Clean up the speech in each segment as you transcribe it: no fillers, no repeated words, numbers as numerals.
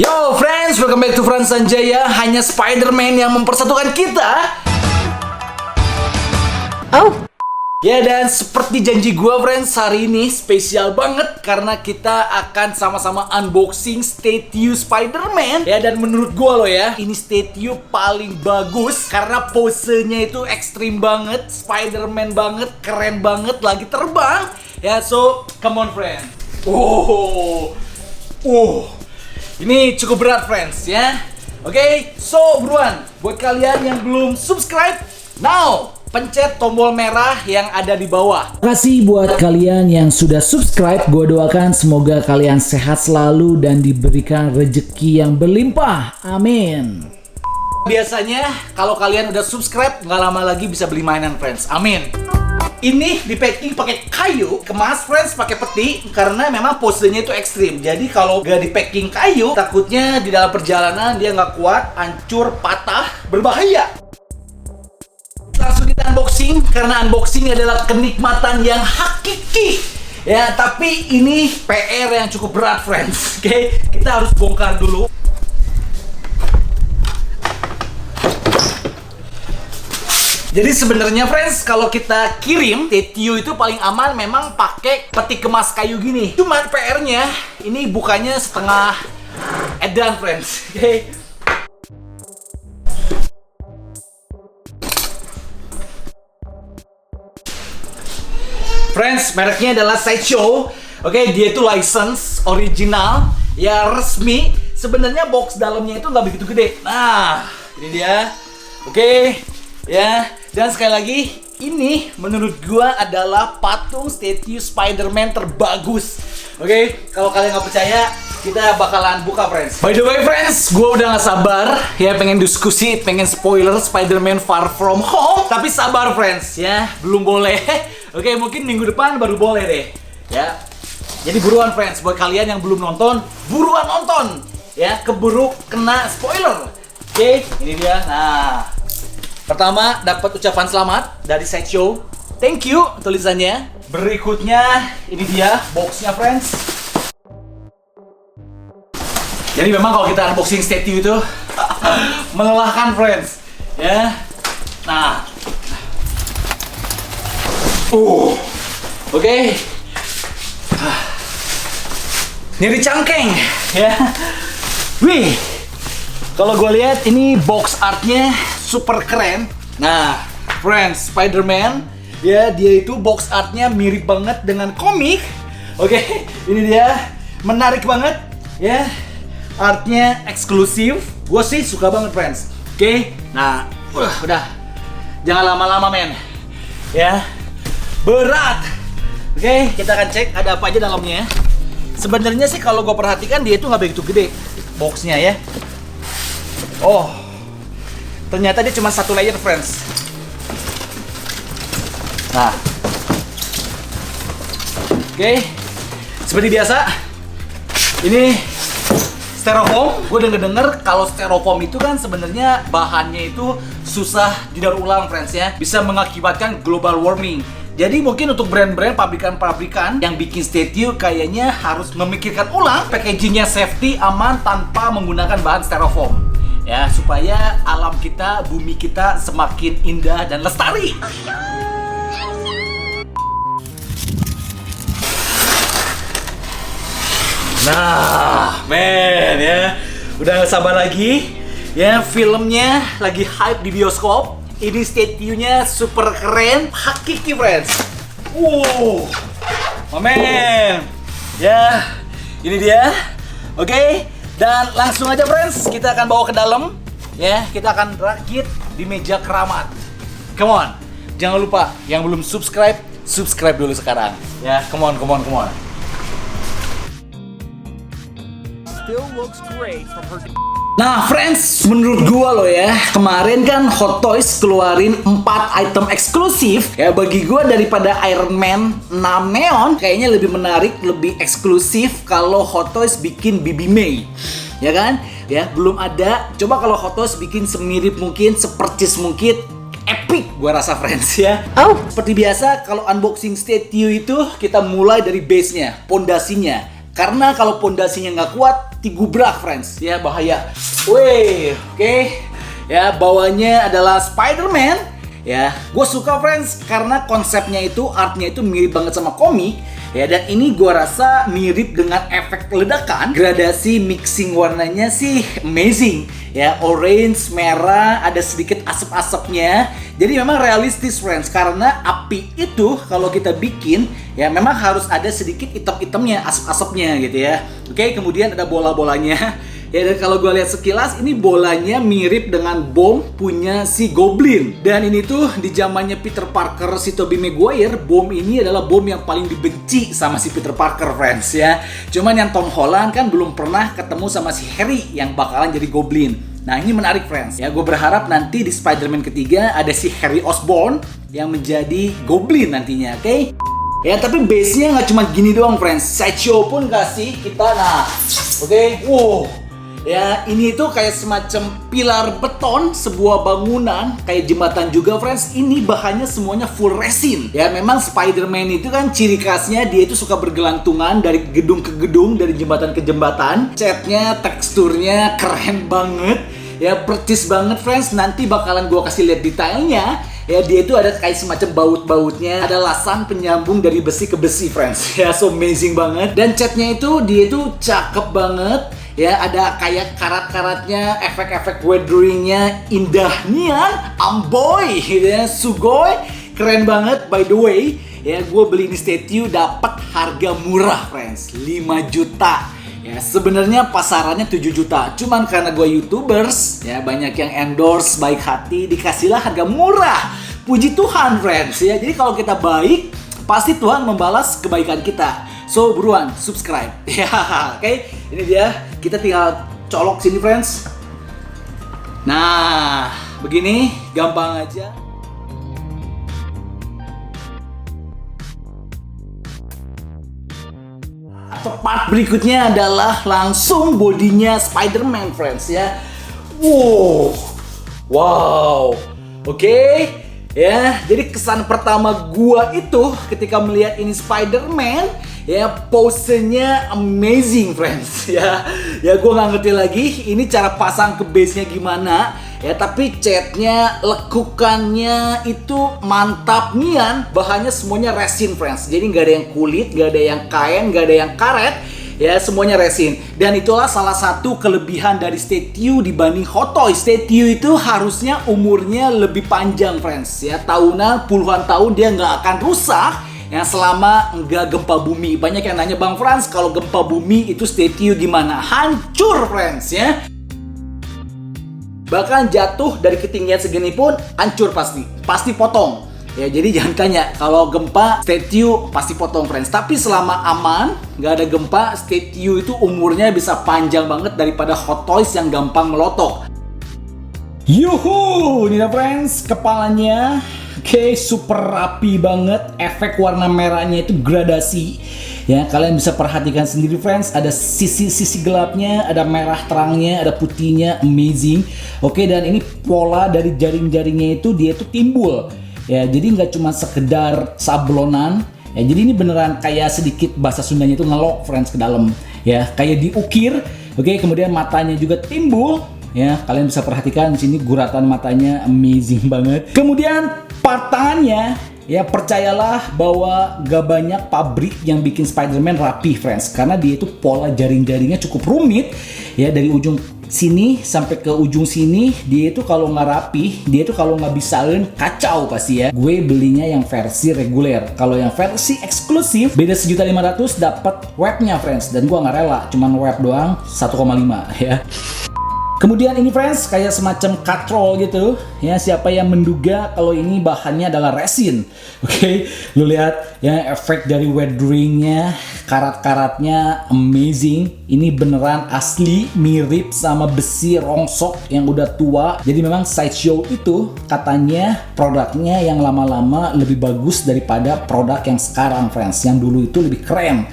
Yo friends, welcome back to Frans Sanjaya. Hanya Spider-Man yang mempersatukan kita. Oh. Ya, dan seperti janji gua friends, hari ini spesial banget karena kita akan sama-sama unboxing statue Spider-Man. Ya, dan menurut gua loh ya, ini statue paling bagus karena posenya itu ekstrim banget, Spider-Man banget, keren banget, lagi terbang. Ya, so come on friends. Ini cukup berat friends ya. Oke, so buruan buat kalian yang belum subscribe, now pencet tombol merah yang ada di bawah. Terima kasih buat kalian yang sudah subscribe. Gue doakan semoga kalian sehat selalu dan diberikan rezeki yang berlimpah. Amin. Biasanya kalau kalian udah subscribe, nggak lama lagi bisa beli mainan friends. Amin. Ini di packing pakai kayu, kemas friends pakai peti karena memang posenya itu ekstrim. Jadi kalau nggak di packing kayu, takutnya di dalam perjalanan dia nggak kuat, hancur, patah, berbahaya. Langsung kita unboxing karena unboxing adalah kenikmatan yang hakiki. Ya, tapi ini PR yang cukup berat friends. Oke, kita harus bongkar dulu. Jadi sebenarnya friends, kalau kita kirim statue itu paling aman memang pakai peti kemas kayu gini. Cuman PR-nya ini bukannya setengah edan friends. Oke. Friends, mereknya adalah Sideshow. Oke, dia itu license original, ya resmi. Sebenarnya box dalamnya itu nggak begitu gede. Nah, ini dia. Oke, ya. Dan sekali lagi, ini menurut gua adalah patung statue Spider-Man terbagus. Oke, kalau kalian nggak percaya, kita bakalan buka friends. By the way friends, gua udah nggak sabar ya pengen diskusi, pengen spoiler Spider-Man Far From Home. Tapi sabar friends ya, belum boleh. Oke, mungkin minggu depan baru boleh deh. Ya. Jadi buruan friends, buat kalian yang belum nonton, buruan nonton. Ya, keburu kena spoiler. Oke, ini dia. Nah, pertama dapat ucapan selamat dari Sideshow. Thank you tulisannya. Berikutnya ini dia boxnya friends. Jadi memang kalau kita unboxing statue itu melelahkan friends. Ya. Nah. Oke. Nyeri cangkeng ya. Wih. Kalau gue lihat ini box artnya super keren. Nah, friends, Spider-Man ya, dia itu box artnya mirip banget dengan komik. Oke, ini dia, menarik banget ya. Artnya eksklusif. Gue sih suka banget friends. Oke, nah, udah. Jangan lama-lama men. Ya. Berat. Oke, kita akan cek ada apa aja dalamnya. Sebenarnya sih kalau gue perhatikan dia itu nggak begitu gede boxnya ya. Oh, ternyata dia cuma satu layer friends. Nah, oke, seperti biasa, ini styrofoam. Gue denger kalau styrofoam itu kan sebenarnya bahannya itu susah didaur ulang friends ya, bisa mengakibatkan global warming. Jadi mungkin untuk brand-brand pabrikan-pabrikan yang bikin statue kayaknya harus memikirkan ulang packagingnya safety, aman tanpa menggunakan bahan styrofoam. Ya, supaya alam kita, bumi kita semakin indah dan lestari. Nah, men ya, udah gak sabar lagi. Ya, filmnya lagi hype di bioskop. Ini statue-nya super keren, hakiki friends. Men. Ya, ini dia. Oke, dan langsung aja friends, kita akan bawa ke dalam. Ya, kita akan rakit di meja keramat. Come on. Jangan lupa yang belum subscribe, subscribe dulu sekarang. Ya, come on. Still looks great from her. Nah friends, menurut gua loh ya, kemarin kan Hot Toys keluarin 4 item eksklusif. Ya bagi gua daripada Iron Man 6 Neon, kayaknya lebih menarik, lebih eksklusif kalau Hot Toys bikin Bibi May. Ya kan? Ya, belum ada. Coba kalau Hot Toys bikin semirip mungkin, sepercis mungkin, epic gua rasa friends ya. Oh. Seperti biasa kalau unboxing statue itu kita mulai dari base-nya, pondasinya. Karena kalau pondasinya nggak kuat, digubrak friends, ya bahaya. Wih, oke. Ya, bawahnya adalah Spider-Man. Ya, gue suka friends karena konsepnya itu, artnya itu mirip banget sama komik. Ya, dan ini gue rasa mirip dengan efek ledakan. Gradasi mixing warnanya sih amazing. Ya, orange, merah, ada sedikit asap-asapnya. Jadi memang realistis friends, karena api itu kalau kita bikin ya memang harus ada sedikit hitam-hitamnya, asap-asapnya gitu ya. Oke, kemudian ada bola-bolanya. Ya, dan kalau gue lihat sekilas ini bolanya mirip dengan bom punya si Goblin. Dan ini tuh di zamannya Peter Parker, si Tobey Maguire, bom ini adalah bom yang paling dibenci sama si Peter Parker friends ya. Cuman yang Tom Holland kan belum pernah ketemu sama si Harry yang bakalan jadi Goblin. Nah, ini menarik friends ya, gue berharap nanti di Spider-Man ketiga ada si Harry Osborn yang menjadi Goblin nantinya, oke? Ya, tapi base-nya nggak cuma gini doang friends, sideshow pun kasih kita, nah oke, wow. Ya, ini tuh kayak semacam pilar beton sebuah bangunan, kayak jembatan juga friends. Ini bahannya semuanya full resin. Ya, memang Spider-Man itu kan ciri khasnya dia itu suka bergelantungan dari gedung ke gedung, dari jembatan ke jembatan. Catnya, teksturnya keren banget. Ya, percis banget friends. Nanti bakalan gua kasih lihat detailnya. Ya, dia itu ada kayak semacam baut-bautnya, ada lasan penyambung dari besi ke besi friends. Ya, so amazing banget. Dan catnya itu dia itu cakep banget. Ya, ada kayak karat-karatnya, efek-efek weatheringnya indah nian, amboy, gitu ya, sugoi, keren banget. By the way, ya gue beli ini statue dapat harga murah, friends, 5 juta. Ya, sebenarnya pasarannya 7 juta, cuman karena gue YouTubers, ya banyak yang endorse, baik hati, dikasihlah harga murah. Puji Tuhan, friends, ya. Jadi kalau kita baik, pasti Tuhan membalas kebaikan kita. So, buruan subscribe. Ya, oke. Ini dia. Kita tinggal colok sini, friends. Nah, begini gampang aja. Tepat berikutnya adalah langsung bodinya Spider-Man, friends ya. Wow. Wow. Oke. Ya, jadi kesan pertama gua itu ketika melihat ini Spider-Man, ya posenya amazing friends ya. Ya gua nggak ngerti lagi ini cara pasang ke base-nya gimana. Ya, tapi catnya, lekukannya itu mantap nian. Bahannya semuanya resin friends. Jadi nggak ada yang kulit, nggak ada yang kain, nggak ada yang karet. Ya, semuanya resin. Dan itulah salah satu kelebihan dari statue dibanding Hot Toys. Statue itu harusnya umurnya lebih panjang friends ya. Tahunan, puluhan tahun dia nggak akan rusak ya, selama nggak gempa bumi. Banyak yang nanya, Bang Frans, kalau gempa bumi itu statue gimana? Hancur friends ya. Bahkan jatuh dari ketinggian segini pun hancur pasti potong. Ya, jadi jangan tanya, kalau gempa statue pasti potong friends. Tapi selama aman, nggak ada gempa, statue itu umurnya bisa panjang banget daripada Hot Toys yang gampang melotok. Yuhu, ini dah friends, kepalanya. Oke, super rapi banget. Efek warna merahnya itu gradasi. Ya, kalian bisa perhatikan sendiri friends, ada sisi-sisi gelapnya, ada merah terangnya, ada putihnya, amazing. Oke, dan ini pola dari jaring-jaringnya itu dia itu timbul. Ya, jadi nggak cuma sekedar sablonan. Ya, jadi ini beneran kayak sedikit bahasa Sundanya itu ngelok friends ke dalam. Ya, kayak diukir. Oke, kemudian matanya juga timbul. Ya, kalian bisa perhatikan di sini guratan matanya amazing banget. Kemudian part tangannya, ya percayalah bahwa gak banyak pabrik yang bikin Spider-Man rapi friends, karena dia itu pola jaring-jaringnya cukup rumit. Ya, dari ujung sini sampai ke ujung sini dia itu kalau nggak rapi, dia itu kalau nggak bisain kacau pasti ya. Gue belinya yang versi reguler. Kalau yang versi eksklusif beda 1.500.000 dapat webnya friends, dan gue nggak rela, cuman web doang 1,5 ya. Kemudian ini friends kayak semacam katrol gitu ya, siapa yang menduga kalau ini bahannya adalah resin. Oke, lu lihat ya efek dari weatheringnya, karat-karatnya amazing. Ini beneran asli mirip sama besi rongsok yang udah tua. Jadi memang Sideshow itu katanya produknya yang lama-lama lebih bagus daripada produk yang sekarang friends. Yang dulu itu lebih keren.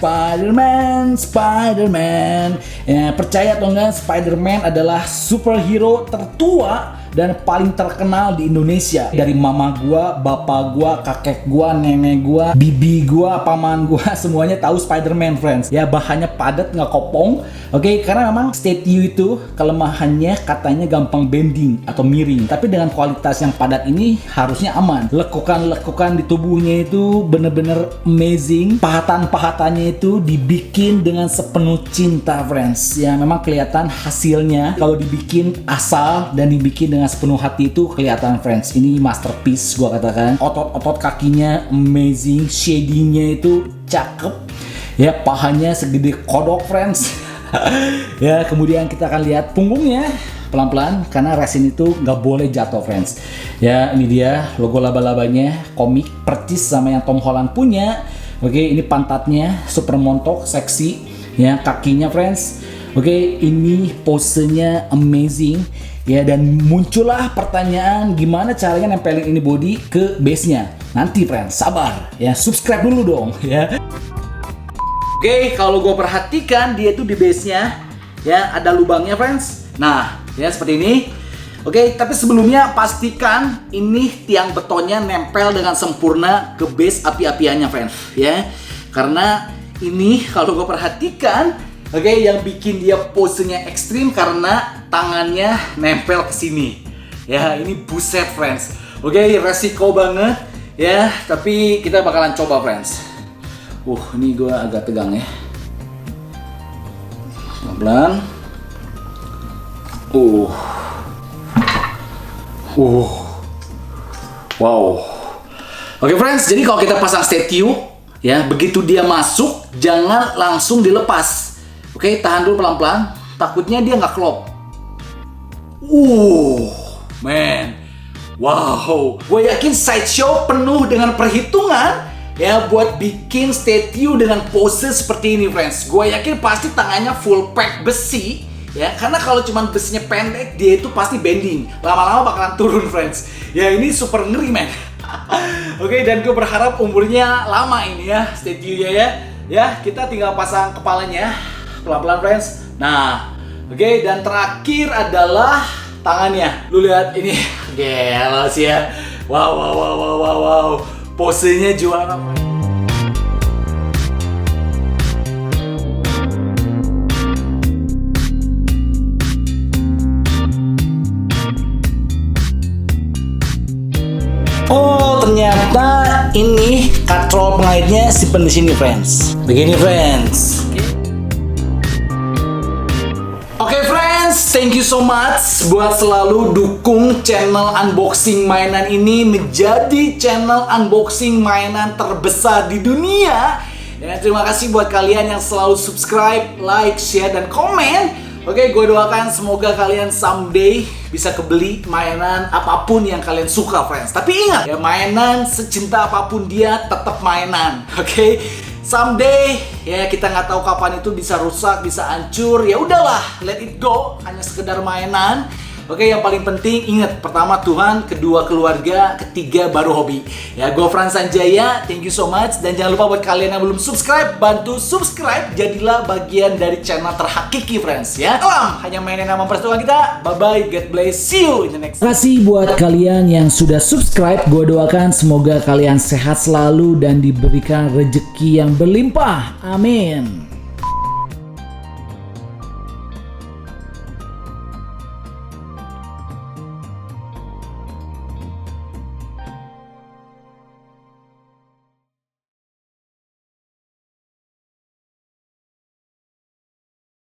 Spider-Man ya, percaya atau enggak, Spider-Man adalah superhero tertua dan paling terkenal di Indonesia. Dari mama gua, bapak gua, kakek gua, nenek gua, bibi gua, paman gua, semuanya tahu Spider-Man, friends. Ya, bahannya padat, nggak kopong. Oke, karena memang statue itu kelemahannya katanya gampang bending atau miring. Tapi dengan kualitas yang padat ini harusnya aman. Lekukan-lekukan di tubuhnya itu bener-bener amazing. Pahatan-pahatannya itu dibikin dengan sepenuh cinta, friends. Ya, memang kelihatan hasilnya kalau dibikin asal dan dibikin dengan sepenuh hati itu kelihatan, friends. Ini masterpiece gua katakan. Otot-otot kakinya amazing, shadingnya itu cakep. Ya, pahanya segede kodok, friends. Ya, kemudian kita akan lihat punggungnya pelan-pelan karena resin itu nggak boleh jatuh, friends. Ya, ini dia logo laba-labanya, komik percis sama yang Tom Holland punya. Oke, ini pantatnya super montok, seksi. Ya, kakinya, friends. Oke, ini posenya amazing. Ya, dan muncullah pertanyaan gimana caranya nempelin ini body ke base-nya. Nanti, friends, sabar. Ya, subscribe dulu dong, ya. Oke, kalau gue perhatikan dia tuh di base-nya ya ada lubangnya, friends. Nah, ya seperti ini. Oke, tapi sebelumnya pastikan ini tiang betonnya nempel dengan sempurna ke base api-apiannya, friends. Ya, karena ini kalau gue perhatikan, oke, yang bikin dia posenya ekstrim karena tangannya nempel ke sini. Ya, ini buset, friends. Oke, resiko banget. Ya, tapi kita bakalan coba, friends. Ini gue agak tegang ya. Pelan-pelan. Wow. Oke, friends, jadi kalau kita pasang statue, ya begitu dia masuk, jangan langsung dilepas. Oke, tahan dulu pelan-pelan. Takutnya dia nggak klop. Man. Wow. Gue yakin sideshow penuh dengan perhitungan. Ya, buat bikin statue dengan pose seperti ini, friends. Gue yakin pasti tangannya full pack besi. Ya, karena kalau cuma besinya pendek, dia itu pasti bending. Lama-lama bakalan turun, friends. Ya, ini super ngeri, man. Oke, dan gue berharap umurnya lama ini ya, statue-nya ya. Ya, kita tinggal pasang kepalanya. Pelan-pelan, friends. Nah, oke, dan terakhir adalah tangannya. Lu lihat ini. Gila sih ya. Wow. Posenya juara. Oh, ternyata ini katrol pengaitnya simpen di sini, friends. Begini, friends. Oke, friends, thank you so much buat selalu dukung channel unboxing mainan ini menjadi channel unboxing mainan terbesar di dunia. Ya, terima kasih buat kalian yang selalu subscribe, like, share, dan komen. Oke, gue doakan semoga kalian someday bisa kebeli mainan apapun yang kalian suka, friends. Tapi ingat, ya mainan secinta apapun dia tetap mainan. Oke, someday ya kita nggak tahu kapan itu bisa rusak, bisa hancur. Ya udahlah, let it go. Hanya sekedar mainan. Oke, yang paling penting ingat, pertama Tuhan, kedua keluarga, ketiga baru hobi. Ya, gue Frans Sanjaya, thank you so much. Dan jangan lupa buat kalian yang belum subscribe, bantu subscribe, jadilah bagian dari channel terhakiki, friends. Ya, salam, hanya mainin nama persatuan kita. Bye bye, God bless, see you in the next. Terima kasih buat kalian yang sudah subscribe. Gue doakan semoga kalian sehat selalu dan diberikan rezeki yang berlimpah. Amin.